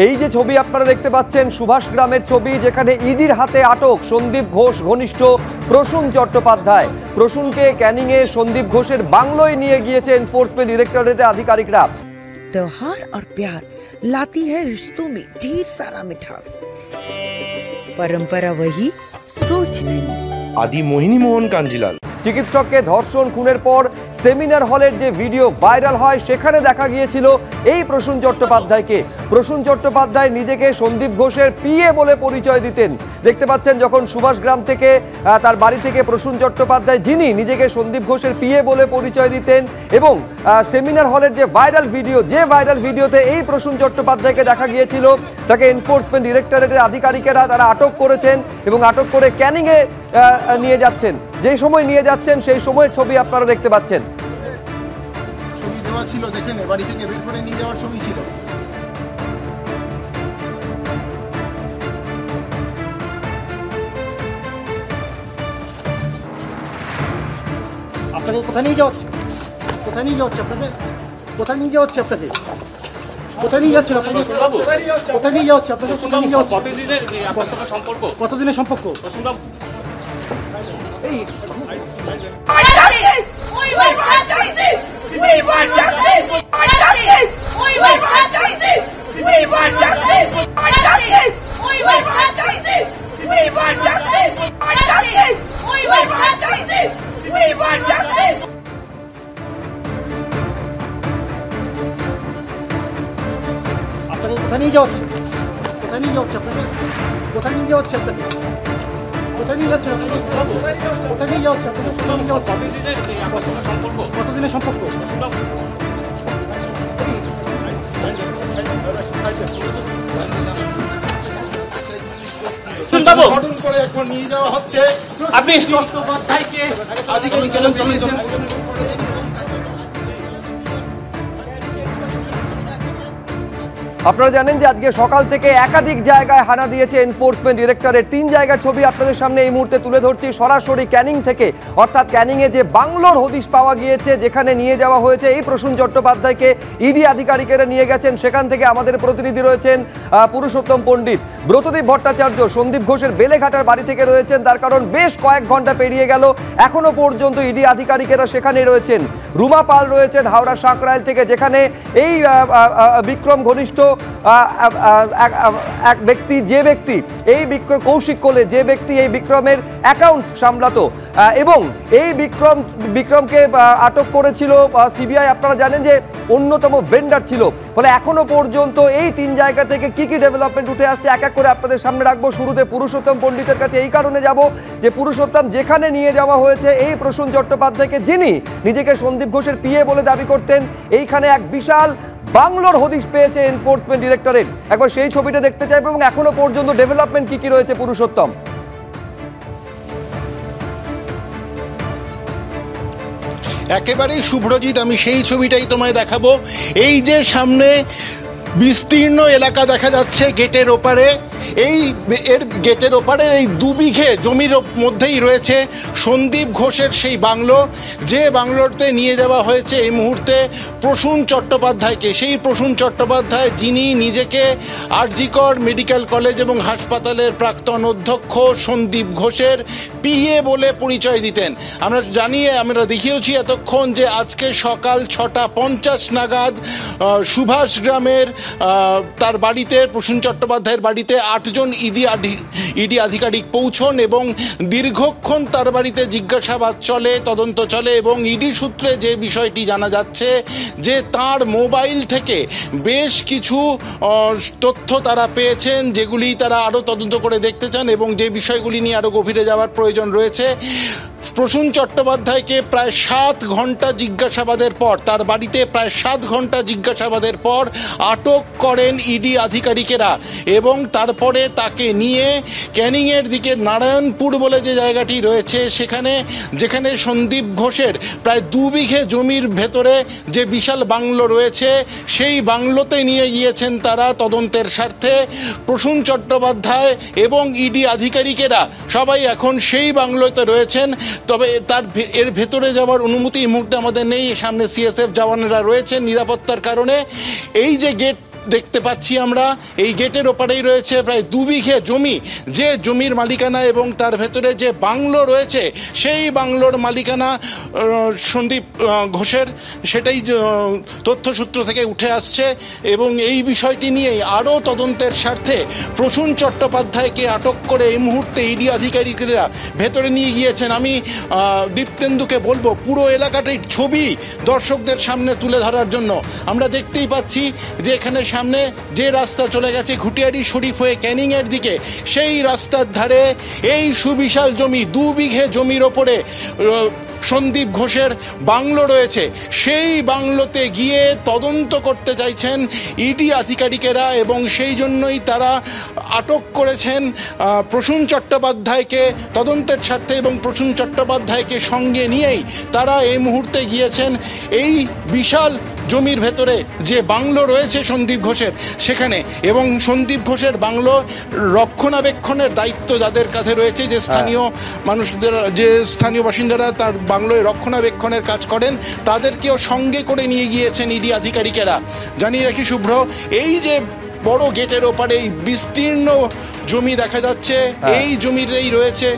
এই যে ছবি আপনারা দেখতে পাচ্ছেন সুভাষ গ্রামের ছবি, যেখানে ইডির হাতে আটক সন্দীপ ঘোষ ঘনিষ্ঠ প্রসূন চট্টোপাধ্যায়। প্রসূনকে ক্যানিংয়ে সন্দীপ ঘোষের বাংলোয় নিয়ে গিয়েছে এনফোর্সমেন্ট ডিরেক্টরেটের আধিকারিকরা। त्योहार और प्यार लाती है रिश्तों में ढेर सारा मिठास, परंपरा वही सोच नहीं। आदि मोहिनी मोहन कांजीलाल। চিকিৎসককে ধর্ষণ খুনের পর সেমিনার হলের যে ভিডিও ভাইরাল হয়, সেখানে দেখা গিয়েছিল এই প্রসূন চট্টোপাধ্যায়কে। প্রসূন চট্টোপাধ্যায় নিজেকে সন্দীপ ঘোষের পিএ বলে পরিচয় দিতেন। দেখতে পাচ্ছেন যখন সুভাষ গ্রাম থেকে তার বাড়ি থেকে প্রসূন চট্টোপাধ্যায়, যিনি নিজেকে সন্দীপ ঘোষের পিএ বলে পরিচয় দিতেন, এবং সেমিনার হলের যে ভাইরাল ভিডিওতে এই প্রসূন চট্টোপাধ্যায়কে দেখা গিয়েছিল, তাকে এনফোর্সমেন্ট ডিরেক্টরেটের আধিকারিকেরা তারা আটক করেছেন এবং আটক করে ক্যানিংয়ে নিয়ে যাচ্ছেন। যেই সময় নিয়ে যাচ্ছেন সেই সময়ের ছবি আপনারা দেখতে পাচ্ছেন। ছবি দেওয়া ছিল, দেখেন বাড়ি থেকে বের করে নিয়ে যাওয়ার ছবি ছিল। আপনাকে কোথায় নিয়ে যাওয়া হচ্ছে? কোথায় নিয়ে যাওয়া হচ্ছে আপনাদের? কোথায় নিয়ে যাওয়া হচ্ছে আপনাদের? কোথায় নিয়ে যাচ্ছেন আপনাদের? কোথায় নিয়ে যাওয়া হচ্ছে আপনাদের? কোথায় নিয়ে যাওয়া হচ্ছে? কতদিনের সম্পর্ক? এই আপনাকে কোথায় নিয়ে যাওয়া হচ্ছে? কোথায় নিয়ে যাওয়া হচ্ছে আপনাদের? কোথায় নিয়ে যাওয়া হচ্ছে আপনাদের? কোথায় নিয়ে যাচ্ছেন আপনাদের? কোথায় নিয়ে যাওয়া হচ্ছে আপনাদের? কোথায় নিয়ে যাওয়া হচ্ছে? কতদিনের সম্পর্ক? গঠন করে এখন নিয়ে যাওয়া হচ্ছে। আপনি চট্টোপাধ্যায়কে আধিকারিকেরা জানিয়েছেন। আপনারা জানেন যে আজকে সকাল থেকে একাধিক জায়গায় হানা দিয়েছে এনফোর্সমেন্ট ডিরেক্টরেট। 3 জায়গার ছবি আপনাদের সামনে এই মুহূর্তে তুলে ধরছি সরাসরি ক্যানিং থেকে, অর্থাৎ ক্যানিংয়ে যে বাংলোর হদিশ পাওয়া গিয়েছে, যেখানে নিয়ে যাওয়া হয়েছে এই প্রসূন চট্টোপাধ্যায়কে, ইডি আধিকারিকেরা নিয়ে গেছেন। সেখান থেকে আমাদের প্রতিনিধি রয়েছেন পুরুষোত্তম পণ্ডিত। ব্রতদীপ ভট্টাচার্য সন্দীপ ঘোষের বেলেঘাটার বাড়ি থেকে রয়েছেন, তার কারণ বেশ কয়েক ঘন্টা পেরিয়ে গেল, এখনো পর্যন্ত ইডি আধিকারিকেরা সেখানে রয়েছেন। রুমা পাল রয়েছেন হাওড়া সাঁকরাইল থেকে, যেখানে এই বিক্রম ঘনিষ্ঠ এক ব্যক্তি, যে ব্যক্তি এই কৌশিক কোলে, যে ব্যক্তি এই বিক্রমের অ্যাকাউন্ট সামলাতো এবং এই বিক্রমকে আটক করেছিল সিবিআই। আপনারা জানেন যে অন্যতম ভেন্ডার ছিল। ফলে এখনো পর্যন্ত এই 3 জায়গা থেকে কি কি ডেভেলপমেন্ট উঠে আসছে এক এক করে আপনাদের সামনে রাখবো। শুরুতে পুরুষোত্তম পণ্ডিতের কাছে এই কারণে যাব যে পুরুষোত্তম, যেখানে নিয়ে যাওয়া হয়েছে এই প্রসূন চট্টোপাধ্যায়কে, যিনি নিজেকে সন্দীপ ঘোষের পিএ বলে দাবি করতেন, এইখানে এক বিশাল বাংলোর হদিশ পেয়েছে এনফোর্সমেন্ট ডিরেক্টরেট। একবার সেই ছবিটা দেখতে চাইবো এবং এখনো পর্যন্ত ডেভেলপমেন্ট কি কি রয়েছে পুরুষোত্তম। একেবারেই শুভ্রজিৎ, আমি সেই ছবিটাই তোমায় দেখাবো। এই যে সামনে বিস্তীর্ণ এলাকা দেখা যাচ্ছে গেটের ওপারে, এই গেটের ওপারের এই 2 বিঘে জমির মধ্যেই রয়েছে সন্দীপ ঘোষের সেই বাংলো, যে বাংলোতে নিয়ে যাওয়া হয়েছে এই মুহূর্তে প্রসূন চট্টোপাধ্যায়কে। সেই প্রসূন চট্টোপাধ্যায়, যিনি নিজেকে আরজিকর মেডিকেল কলেজ এবং হাসপাতালের প্রাক্তন অধ্যক্ষ সন্দীপ ঘোষের পিএ বলে পরিচয় দিতেন। আমরা দেখিয়েছি এতক্ষণ যে আজকে সকাল 6:50 নাগাদ সুভাষ গ্রামের তার বাড়িতে, প্রসূন চট্টোপাধ্যায়ের বাড়িতে 8 জন ইডি আধিকারিক পৌঁছন এবং দীর্ঘক্ষণ তার বাড়িতে জিজ্ঞাসাবাদ চলে, তদন্ত চলে এবং ইডি সূত্রে যে বিষয়টি জানা যাচ্ছে যে তার মোবাইল থেকে বেশ কিছু তথ্য তারা পেয়েছেন, যেগুলি তারা আরও তদন্ত করে দেখতে চান এবং যে বিষয়গুলি নিয়ে আরও গভীরে যাওয়ার প্রয়োজন রয়েছে। প্রসূন চট্টোপাধ্যায়কে প্রায় 7 ঘন্টা জিজ্ঞাসাবাদের পর, তার বাড়িতে প্রায় 7 ঘন্টা জিজ্ঞাসাবাদের পর আটক করেন ইডি আধিকারিকেরা এবং তারপরে তাকে নিয়ে ক্যানিংয়ের দিকে নারায়ণপুর বলে যে জায়গাটি রয়েছে, যেখানে সন্দীপ ঘোষের প্রায় 2 বিঘে জমির ভেতরে যে বিশাল বাংলো রয়েছে, সেই বাংলোতে নিয়ে গিয়েছেন তারা তদন্তের স্বার্থে। প্রসূন চট্টোপাধ্যায় এবং ইডি আধিকারিকেরা সবাই এখন সেই বাংলোতে রয়েছেন। তবে এর ভেতরে যাওয়ার অনুমতি এই মুহূর্তে আমাদের নেই, সামনে সিএসএফ জওয়ানেরা রয়েছেন নিরাপত্তার কারণে। এই যে গেট দেখতে পাচ্ছি আমরা এই গেটের ওপারেই রয়েছে প্রায় 2 বিঘে জমি, যে জমির মালিকানা এবং তার ভেতরে যে বাংলো রয়েছে সেই বাংলোর মালিকানা সন্দীপ ঘোষের, সেটাই তথ্যসূত্র থেকে উঠে আসছে। এবং এই বিষয়টি নিয়েই আরও তদন্তের স্বার্থে প্রসূন চট্টোপাধ্যায়কে আটক করে এই মুহূর্তে ইডি আধিকারিকরা ভেতরে নিয়ে গিয়েছেন। আমি দীপ্তেন্দুকে বলবো পুরো এলাকাটির ছবি দর্শকদের সামনে তুলে ধরার জন্য। আমরা দেখতেই পাচ্ছি যে এখানে সামনে যে রাস্তা চলে গেছে ঘুটিয়ারি শরীফ হয়ে ক্যানিংয়ের দিকে, সেই রাস্তার ধারে এই সুবিশাল জমি 2 বিঘে জমির ওপরে সন্দীপ ঘোষের বাংলো রয়েছে। সেই বাংলোতে গিয়ে তদন্ত করতে চাইছেন ইডি আধিকারিকেরা এবং সেই জন্যই তারা আটক করেছেন প্রসূন চট্টোপাধ্যায়কে তদন্তের স্বার্থে, এবং প্রসূন চট্টোপাধ্যায়কে সঙ্গে নিয়েই তারা এই মুহূর্তে গিয়েছেন এই বিশাল জমির ভেতরে যে বাংলো রয়েছে সন্দীপ ঘোষের সেখানে। এবং সন্দীপ ঘোষের বাংলো রক্ষণাবেক্ষণের দায়িত্ব যাদের কাছে রয়েছে, যে স্থানীয় মানুষদের, যে স্থানীয় বাসিন্দারা তার বাংলোয় রক্ষণাবেক্ষণের কাজ করেন, তাদেরকেও সঙ্গে করে নিয়ে গিয়েছেন ইডি আধিকারিকেরা। জানিয়ে রাখি শুভ্র, এই যে বড় গেটের ওপারে এই বিস্তীর্ণ জমি দেখা যাচ্ছে, এই জমিতেই রয়েছে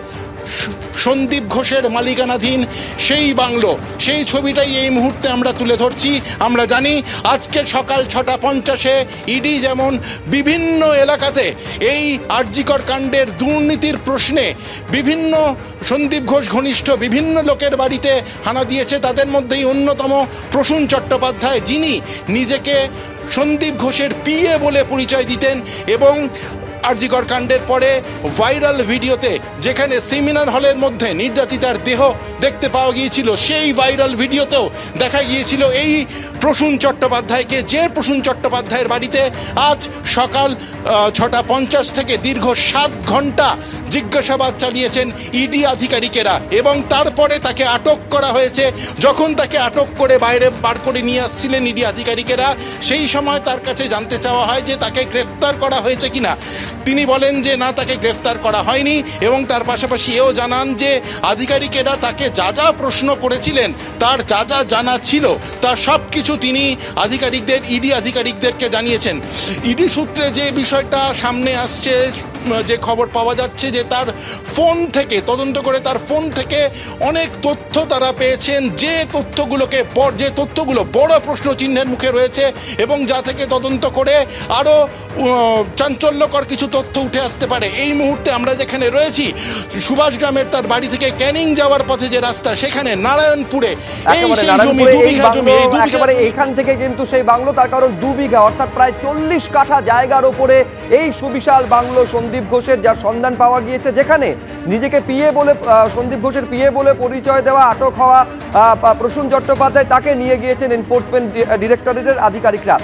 সন্দীপ ঘোষের মালিকানাধীন সেই বাংলো। সেই ছবিটাই এই মুহূর্তে আমরা তুলে ধরছি। আমরা জানি আজকে সকাল 6:50 ইডি যেমন বিভিন্ন এলাকাতে এই আরজিকর কাণ্ডের দুর্নীতির প্রশ্নে বিভিন্ন সন্দীপ ঘোষ ঘনিষ্ঠ বিভিন্ন লোকের বাড়িতে হানা দিয়েছে, তাদের মধ্যেই অন্যতম প্রসূন চট্টোপাধ্যায়, যিনি নিজেকে সন্দীপ ঘোষের পিএ বলে পরিচয় দিতেন। এবং আরজিকর কাণ্ডের পরে ভাইরাল ভিডিওতে যেখানে সেমিনার হলের মধ্যে নির্যাতিতার দেহ দেখতে পাওয়া গিয়েছিল, সেই ভাইরাল ভিডিওতেও দেখা গিয়েছিল এই প্রসূন চট্টোপাধ্যায়কে, যে প্রসূন চট্টোপাধ্যায়ের বাড়িতে আজ সকাল 6:50 থেকে দীর্ঘ 7 ঘন্টা জিজ্ঞাসাবাদ চালিয়েছেন ইডি আধিকারিকেরা। এবং তারপরে তাকে আটক করা হয়েছে। যখন তাকে আটক করে বাইরে বার করে নিয়ে আসছিলেন ইডি আধিকারিকেরা, সেই সময় তার কাছে জানতে চাওয়া হয় যে তাকে গ্রেফতার করা হয়েছে কিনা। তিনি বলেন যে না, তাকে গ্রেফতার করা হয়নি। এবং তার পাশাপাশি এও জানান যে আধিকারিকেরা তাকে যা যা প্রশ্ন করেছিলেন, তার যা যা জানা ছিল, তার সব কিছু তিনি ইডি আধিকারিকদেরকে জানিয়েছেন। ইডি সূত্রে যে বিষয়টা সামনে আসছে, যে খবর পাওয়া যাচ্ছে যে তার ফোন থেকে, তদন্ত করে তার ফোন থেকে অনেক তথ্য তারা পেয়েছেন, যে তথ্যগুলো বড় প্রশ্ন চিহ্নের মুখে রয়েছে এবং যা থেকে তদন্ত করে আরও চাঞ্চল্যকর কিছু তথ্য উঠে আসতে পারে। এই মুহূর্তে আমরা যেখানে রয়েছি, সুভাষ গ্রামের তার বাড়ি থেকে ক্যানিং যাওয়ার পথে যে রাস্তা, সেখানে নারায়ণপুরে একেবারে এইখান থেকে কিন্তু সেই বাংলো, তার কারণ 2 বিঘা অর্থাৎ প্রায় 40 কাঠা জায়গার ওপরে এই সুবিশাল বাংলো সন্দীপ ঘোষের, যার সন্ধান পাওয়া গিয়েছে, যেখানে নিজেকে পিএ বলে, সন্দীপ ঘোষের পিএ বলে পরিচয় দেওয়া আটক হওয়া প্রসূন চট্টোপাধ্যায়, তাকে নিয়ে গিয়েছেন এনফোর্সমেন্ট ডিরেক্টরেটের আধিকারিকরা।